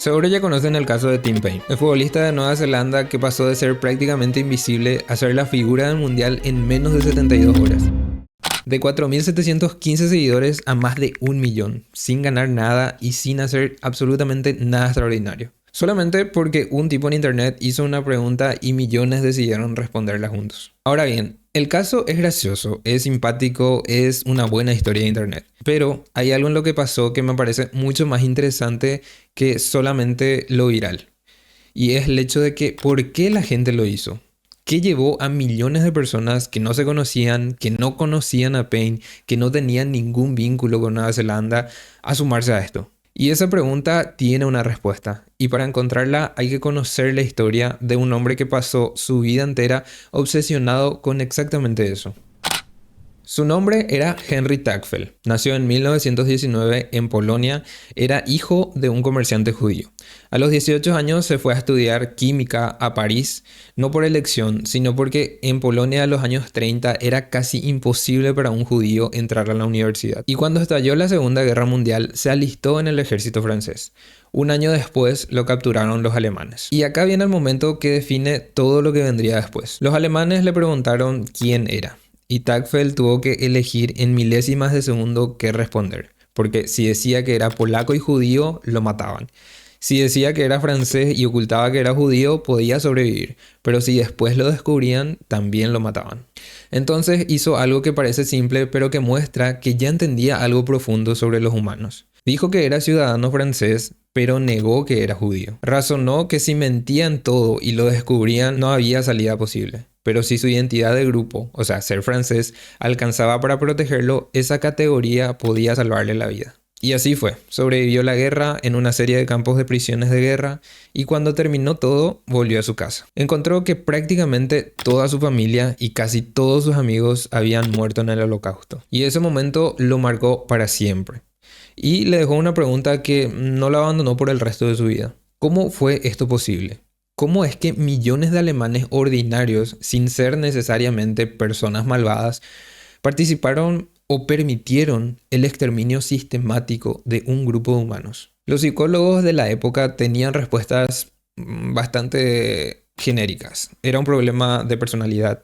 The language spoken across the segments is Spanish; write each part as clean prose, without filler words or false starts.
Seguro ya conocen el caso de Tim Payne, el futbolista de Nueva Zelanda que pasó de ser prácticamente invisible a ser la figura del mundial en menos de 72 horas. De 4.715 seguidores a más de 1.000.000, sin ganar nada y sin hacer absolutamente nada extraordinario. Solamente porque un tipo en internet hizo una pregunta y millones decidieron responderla juntos. Ahora bien, el caso es gracioso, es simpático, es una buena historia de internet. Pero hay algo en lo que pasó que me parece mucho más interesante que solamente lo viral. Y es el hecho de que ¿por qué la gente lo hizo? ¿Qué llevó a millones de personas que no se conocían, que no conocían a Payne, que no tenían ningún vínculo con Nueva Zelanda a sumarse a esto? Y esa pregunta tiene una respuesta, y para encontrarla hay que conocer la historia de un hombre que pasó su vida entera obsesionado con exactamente eso. Su nombre era Henry Tagfel. Nació en 1919 en Polonia. Era hijo de un comerciante judío. A los 18 años se fue a estudiar química a París, no por elección, sino porque en Polonia de los años 30 era casi imposible para un judío entrar a la universidad. Y cuando estalló la Segunda Guerra Mundial, se alistó en el ejército francés. Un año después lo capturaron los alemanes. Y acá viene el momento que define todo lo que vendría después. Los alemanes le preguntaron quién era. Y Tagfel tuvo que elegir en milésimas de segundo qué responder, porque si decía que era polaco y judío, lo mataban. Si decía que era francés y ocultaba que era judío, podía sobrevivir, pero si después lo descubrían, también lo mataban. Entonces hizo algo que parece simple, pero que muestra que ya entendía algo profundo sobre los humanos. Dijo que era ciudadano francés, pero negó que era judío. Razonó que si mentían todo y lo descubrían, no había salida posible. Pero si su identidad de grupo, o sea, ser francés, alcanzaba para protegerlo, esa categoría podía salvarle la vida. Y así fue. Sobrevivió la guerra en una serie de campos de prisiones de guerra y cuando terminó todo, volvió a su casa. Encontró que prácticamente toda su familia y casi todos sus amigos habían muerto en el Holocausto. Y ese momento lo marcó para siempre. Y le dejó una pregunta que no la abandonó por el resto de su vida. ¿Cómo fue esto posible? ¿Cómo es que millones de alemanes ordinarios, sin ser necesariamente personas malvadas, participaron o permitieron el exterminio sistemático de un grupo de humanos? Los psicólogos de la época tenían respuestas bastante genéricas. Era un problema de personalidad.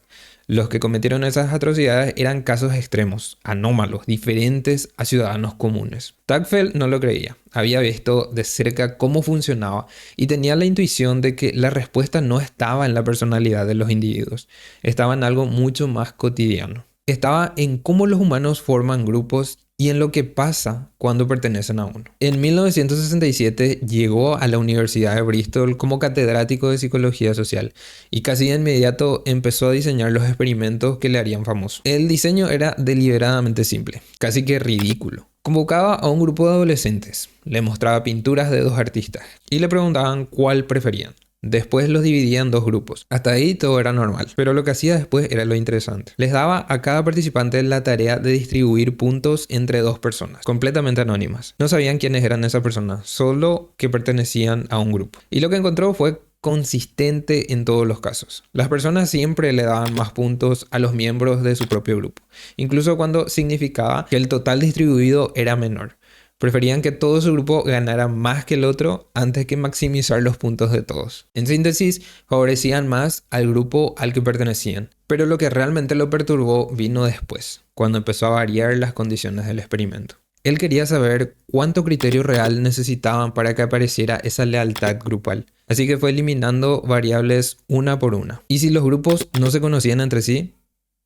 Los que cometieron esas atrocidades eran casos extremos, anómalos, diferentes a ciudadanos comunes. Tagfel no lo creía. Había visto de cerca cómo funcionaba y tenía la intuición de que la respuesta no estaba en la personalidad de los individuos, estaba en algo mucho más cotidiano. Estaba en cómo los humanos forman grupos y en lo que pasa cuando pertenecen a uno. En 1967 llegó a la Universidad de Bristol como catedrático de Psicología Social y casi de inmediato empezó a diseñar los experimentos que le harían famoso. El diseño era deliberadamente simple, casi que ridículo. Convocaba a un grupo de adolescentes, le mostraba pinturas de dos artistas y le preguntaban cuál preferían. Después los dividía en dos grupos. Hasta ahí todo era normal, pero lo que hacía después era lo interesante. Les daba a cada participante la tarea de distribuir puntos entre dos personas, completamente anónimas. No sabían quiénes eran esas personas, solo que pertenecían a un grupo. Y lo que encontró fue consistente en todos los casos. Las personas siempre le daban más puntos a los miembros de su propio grupo, incluso cuando significaba que el total distribuido era menor. Preferían que todo su grupo ganara más que el otro antes que maximizar los puntos de todos. En síntesis, favorecían más al grupo al que pertenecían. Pero lo que realmente lo perturbó vino después, cuando empezó a variar las condiciones del experimento. Él quería saber cuánto criterio real necesitaban para que apareciera esa lealtad grupal. Así que fue eliminando variables una por una. Y si los grupos no se conocían entre sí,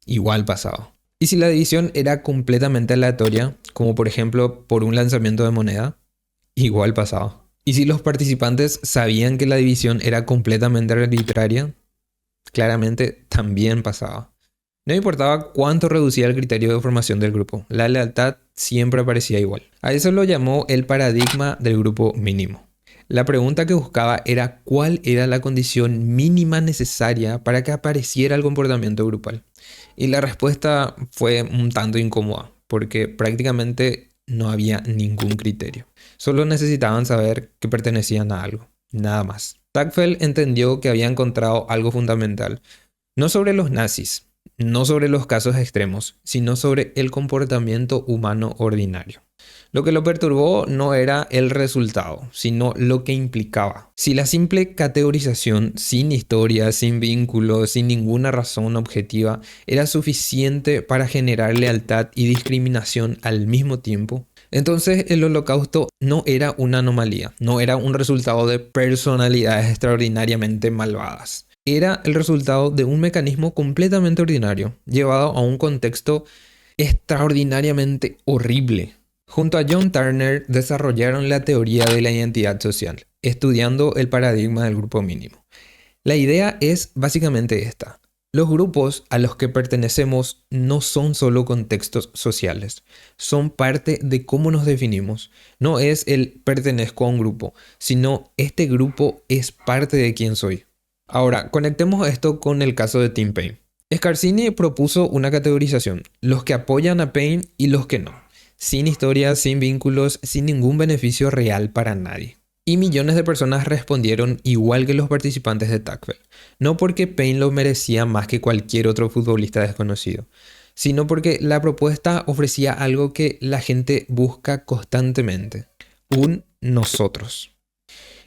igual pasaba. Y si la división era completamente aleatoria, como por ejemplo por un lanzamiento de moneda, igual pasaba. Y si los participantes sabían que la división era completamente arbitraria, claramente también pasaba. No importaba cuánto reducía el criterio de formación del grupo, la lealtad siempre aparecía igual. A eso lo llamó el paradigma del grupo mínimo. La pregunta que buscaba era cuál era la condición mínima necesaria para que apareciera el comportamiento grupal. Y la respuesta fue un tanto incómoda, porque prácticamente no había ningún criterio. Solo necesitaban saber que pertenecían a algo, nada más. Tagfel entendió que había encontrado algo fundamental, no sobre los nazis, no sobre los casos extremos, sino sobre el comportamiento humano ordinario. Lo que lo perturbó no era el resultado, sino lo que implicaba. Si la simple categorización, sin historia, sin vínculo, sin ninguna razón objetiva, era suficiente para generar lealtad y discriminación al mismo tiempo, entonces el Holocausto no era una anomalía, no era un resultado de personalidades extraordinariamente malvadas. Era el resultado de un mecanismo completamente ordinario, llevado a un contexto extraordinariamente horrible. Junto a John Turner desarrollaron la teoría de la identidad social, estudiando el paradigma del grupo mínimo. La idea es básicamente esta. Los grupos a los que pertenecemos no son solo contextos sociales, son parte de cómo nos definimos. No es el pertenezco a un grupo, sino este grupo es parte de quién soy. Ahora, conectemos esto con el caso de Tim Paine. Scarsini propuso una categorización, los que apoyan a Paine y los que no. Sin historia, sin vínculos, sin ningún beneficio real para nadie. Y millones de personas respondieron igual que los participantes de Tocqueville. No porque Paine lo merecía más que cualquier otro futbolista desconocido, sino porque la propuesta ofrecía algo que la gente busca constantemente. Un nosotros.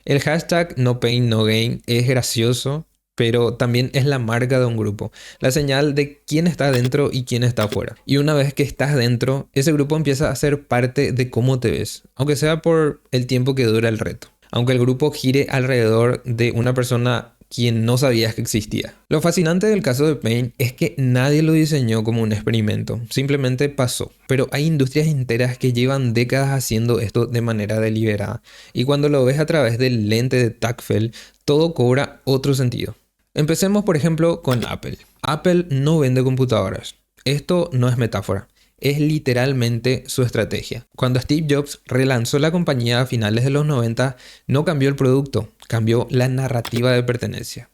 El hashtag No Pain No Gain es gracioso, pero también es la marca de un grupo, la señal de quién está dentro y quién está afuera. Y una vez que estás dentro, ese grupo empieza a ser parte de cómo te ves, aunque sea por el tiempo que dura el reto. Aunque el grupo gire alrededor de una persona quien no sabías que existía. Lo fascinante del caso de Paine es que nadie lo diseñó como un experimento, simplemente pasó. Pero hay industrias enteras que llevan décadas haciendo esto de manera deliberada. Y cuando lo ves a través del lente de Tocqueville, todo cobra otro sentido. Empecemos por ejemplo con Apple. Apple no vende computadoras. Esto no es metáfora. Es literalmente su estrategia. Cuando Steve Jobs relanzó la compañía a finales de los 90, no cambió el producto, cambió la narrativa de pertenencia.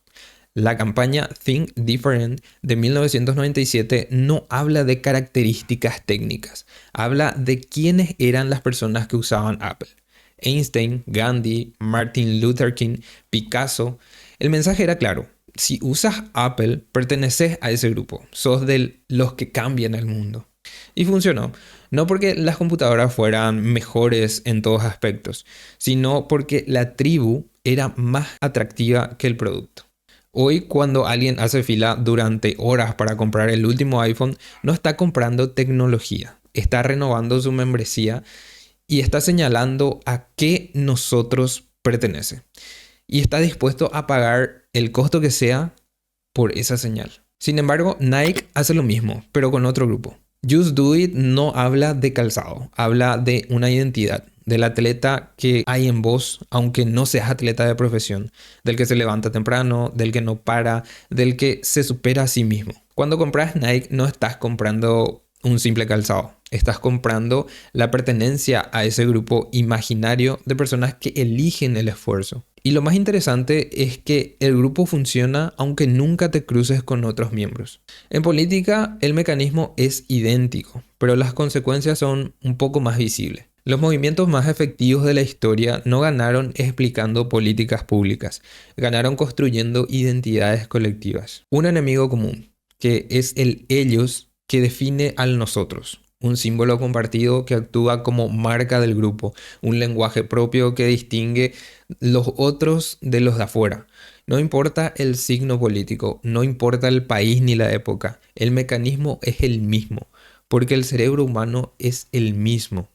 La campaña Think Different de 1997 no habla de características técnicas, habla de quiénes eran las personas que usaban Apple. Einstein, Gandhi, Martin Luther King, Picasso. El mensaje era claro. Si usas Apple, perteneces a ese grupo. Sos de los que cambian el mundo. Y funcionó. No porque las computadoras fueran mejores en todos aspectos, sino porque la tribu era más atractiva que el producto. Hoy, cuando alguien hace fila durante horas para comprar el último iPhone, no está comprando tecnología. Está renovando su membresía y está señalando a qué nosotros pertenece. Y está dispuesto a pagar el costo que sea por esa señal. Sin embargo, Nike hace lo mismo, pero con otro grupo. Just Do It no habla de calzado, habla de una identidad, del atleta que hay en vos, aunque no seas atleta de profesión, del que se levanta temprano, del que no para, del que se supera a sí mismo. Cuando compras Nike no estás comprando un simple calzado, estás comprando la pertenencia a ese grupo imaginario de personas que eligen el esfuerzo. Y lo más interesante es que el grupo funciona aunque nunca te cruces con otros miembros. En política, el mecanismo es idéntico, pero las consecuencias son un poco más visibles. Los movimientos más efectivos de la historia no ganaron explicando políticas públicas, ganaron construyendo identidades colectivas. Un enemigo común, que es el ellos, que define al nosotros. Un símbolo compartido que actúa como marca del grupo, un lenguaje propio que distingue los otros de los de afuera. No importa el signo político, no importa el país ni la época, el mecanismo es el mismo, porque el cerebro humano es el mismo.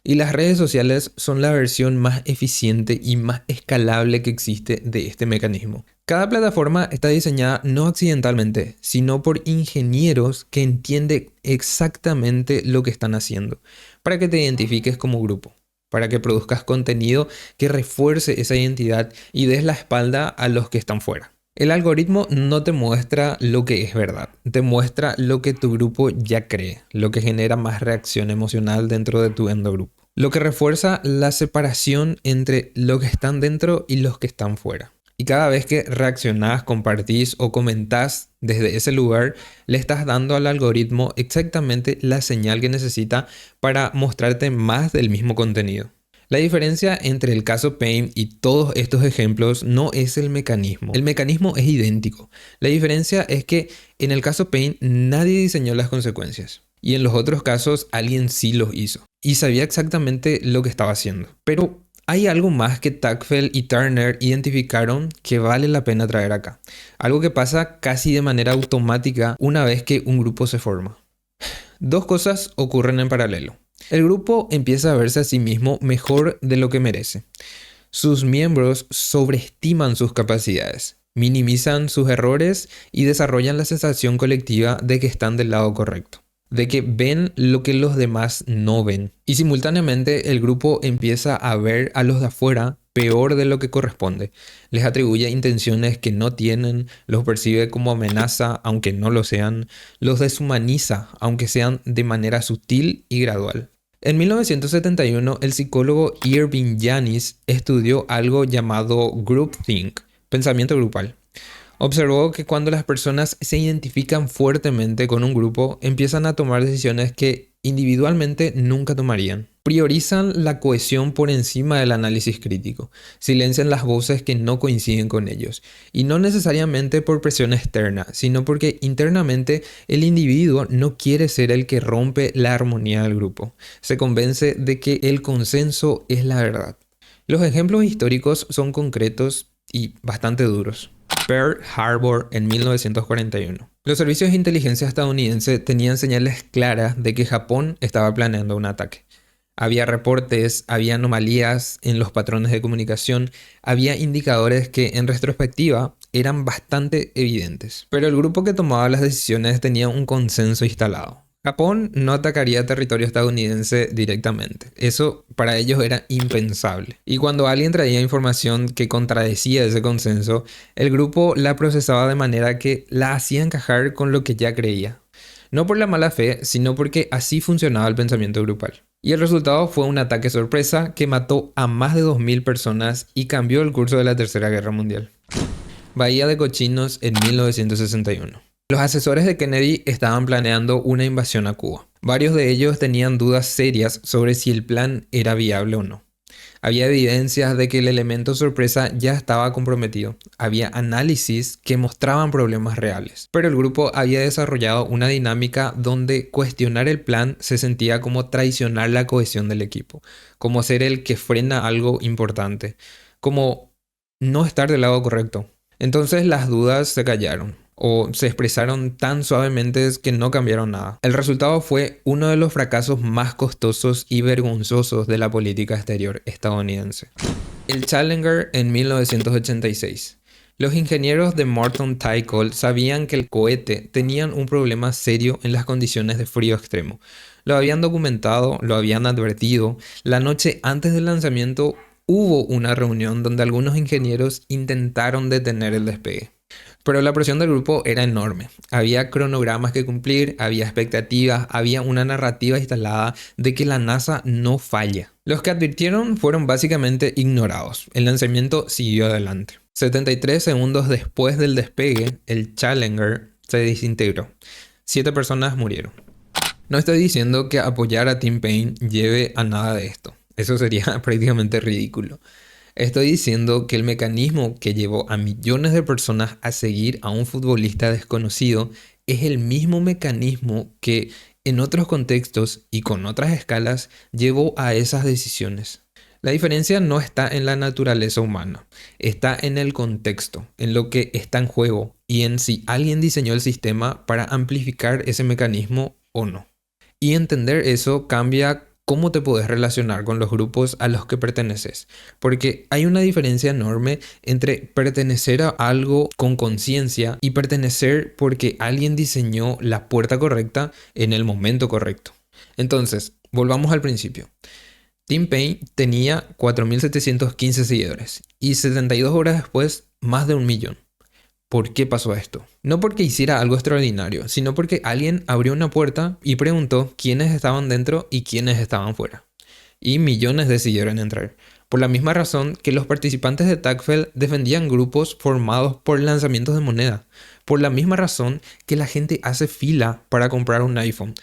Y las redes sociales son la versión más eficiente y más escalable que existe de este mecanismo. Cada plataforma está diseñada no accidentalmente, sino por ingenieros que entienden exactamente lo que están haciendo, para que te identifiques como grupo, para que produzcas contenido que refuerce esa identidad y des la espalda a los que están fuera. El algoritmo no te muestra lo que es verdad, te muestra lo que tu grupo ya cree, lo que genera más reacción emocional dentro de tu endogrupo, lo que refuerza la separación entre los que están dentro y los que están fuera. Y cada vez que reaccionás, compartís o comentás desde ese lugar, le estás dando al algoritmo exactamente la señal que necesita para mostrarte más del mismo contenido. La diferencia entre el caso Payne y todos estos ejemplos no es el mecanismo. El mecanismo es idéntico. La diferencia es que en el caso Payne nadie diseñó las consecuencias. Y en los otros casos alguien sí los hizo. Y sabía exactamente lo que estaba haciendo. Pero hay algo más que Tacfel y Turner identificaron que vale la pena traer acá. Algo que pasa casi de manera automática una vez que un grupo se forma. Dos cosas ocurren en paralelo. El grupo empieza a verse a sí mismo mejor de lo que merece. Sus miembros sobreestiman sus capacidades, minimizan sus errores y desarrollan la sensación colectiva de que están del lado correcto, de que ven lo que los demás no ven. Y simultáneamente el grupo empieza a ver a los de afuera peor de lo que corresponde. Les atribuye intenciones que no tienen, los percibe como amenaza aunque no lo sean, los deshumaniza aunque sean de manera sutil y gradual. En 1971 el psicólogo Irving Janis estudió algo llamado groupthink, pensamiento grupal. Observó que cuando las personas se identifican fuertemente con un grupo, empiezan a tomar decisiones que individualmente nunca tomarían. Priorizan la cohesión por encima del análisis crítico, silencian las voces que no coinciden con ellos, y no necesariamente por presión externa, sino porque internamente el individuo no quiere ser el que rompe la armonía del grupo. Se convence de que el consenso es la verdad. Los ejemplos históricos son concretos y bastante duros. Pearl Harbor en 1941. Los servicios de inteligencia estadounidenses tenían señales claras de que Japón estaba planeando un ataque. Había reportes, había anomalías en los patrones de comunicación, había indicadores que en retrospectiva eran bastante evidentes. Pero el grupo que tomaba las decisiones tenía un consenso instalado. Japón no atacaría territorio estadounidense directamente. Eso para ellos era impensable. Y cuando alguien traía información que contradecía ese consenso, el grupo la procesaba de manera que la hacía encajar con lo que ya creía. No por la mala fe, sino porque así funcionaba el pensamiento grupal. Y el resultado fue un ataque sorpresa que mató a más de 2.000 personas y cambió el curso de la Tercera Guerra Mundial. Bahía de Cochinos en 1961. Los asesores de Kennedy estaban planeando una invasión a Cuba. Varios de ellos tenían dudas serias sobre si el plan era viable o no. Había evidencias de que el elemento sorpresa ya estaba comprometido. Había análisis que mostraban problemas reales. Pero el grupo había desarrollado una dinámica donde cuestionar el plan se sentía como traicionar la cohesión del equipo, como ser el que frena algo importante, como no estar del lado correcto. Entonces las dudas se callaron, o se expresaron tan suavemente que no cambiaron nada. El resultado fue uno de los fracasos más costosos y vergonzosos de la política exterior estadounidense. El Challenger en 1986. Los ingenieros de Morton Tycol sabían que el cohete tenía un problema serio en las condiciones de frío extremo. Lo habían documentado, lo habían advertido. La noche antes del lanzamiento hubo una reunión donde algunos ingenieros intentaron detener el despegue. Pero la presión del grupo era enorme. Había cronogramas que cumplir, había expectativas, había una narrativa instalada de que la NASA no falla. Los que advirtieron fueron básicamente ignorados. El lanzamiento siguió adelante. 73 segundos después del despegue, el Challenger se desintegró. 7 personas murieron. No estoy diciendo que apoyar a Tim Payne lleve a nada de esto. Eso sería prácticamente ridículo. Estoy diciendo que el mecanismo que llevó a millones de personas a seguir a un futbolista desconocido es el mismo mecanismo que en otros contextos y con otras escalas llevó a esas decisiones. La diferencia no está en la naturaleza humana, está en el contexto, en lo que está en juego y en si alguien diseñó el sistema para amplificar ese mecanismo o no. Y entender eso cambia cómo te puedes relacionar con los grupos a los que perteneces. Porque hay una diferencia enorme entre pertenecer a algo con conciencia y pertenecer porque alguien diseñó la puerta correcta en el momento correcto. Entonces, volvamos al principio. Tim Payne tenía 4.715 seguidores y 72 horas después más de 1 millón. ¿Por qué pasó esto? No porque hiciera algo extraordinario, sino porque alguien abrió una puerta y preguntó quiénes estaban dentro y quiénes estaban fuera. Y millones decidieron entrar. Por la misma razón que los participantes de Tacfel defendían grupos formados por lanzamientos de moneda. Por la misma razón que la gente hace fila para comprar un iPhone.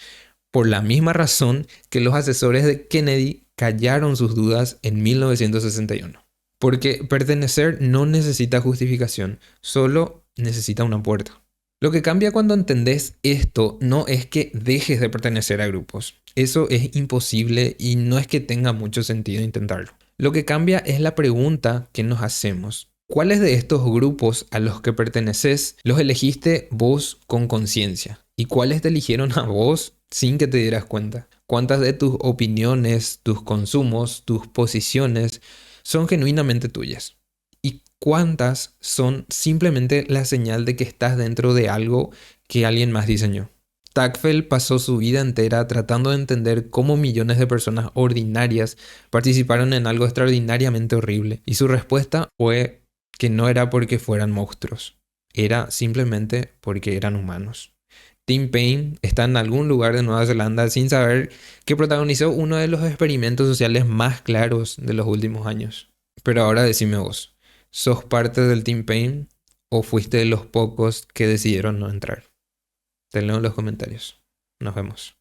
Por la misma razón que los asesores de Kennedy callaron sus dudas en 1961. Porque pertenecer no necesita justificación, solo necesita una puerta. Lo que cambia cuando entendés esto no es que dejes de pertenecer a grupos. Eso es imposible y no es que tenga mucho sentido intentarlo. Lo que cambia es la pregunta que nos hacemos. ¿Cuáles de estos grupos a los que perteneces los elegiste vos con conciencia? ¿Y cuáles te eligieron a vos sin que te dieras cuenta? ¿Cuántas de tus opiniones, tus consumos, tus posiciones son genuinamente tuyas? ¿Y cuántas son simplemente la señal de que estás dentro de algo que alguien más diseñó? Tacfel pasó su vida entera tratando de entender cómo millones de personas ordinarias participaron en algo extraordinariamente horrible, y su respuesta fue que no era porque fueran monstruos, era simplemente porque eran humanos. Tim Paine está en algún lugar de Nueva Zelanda sin saber que protagonizó uno de los experimentos sociales más claros de los últimos años. Pero ahora decime vos, ¿sos parte del Team Paine o fuiste de los pocos que decidieron no entrar? Te leo en los comentarios. Nos vemos.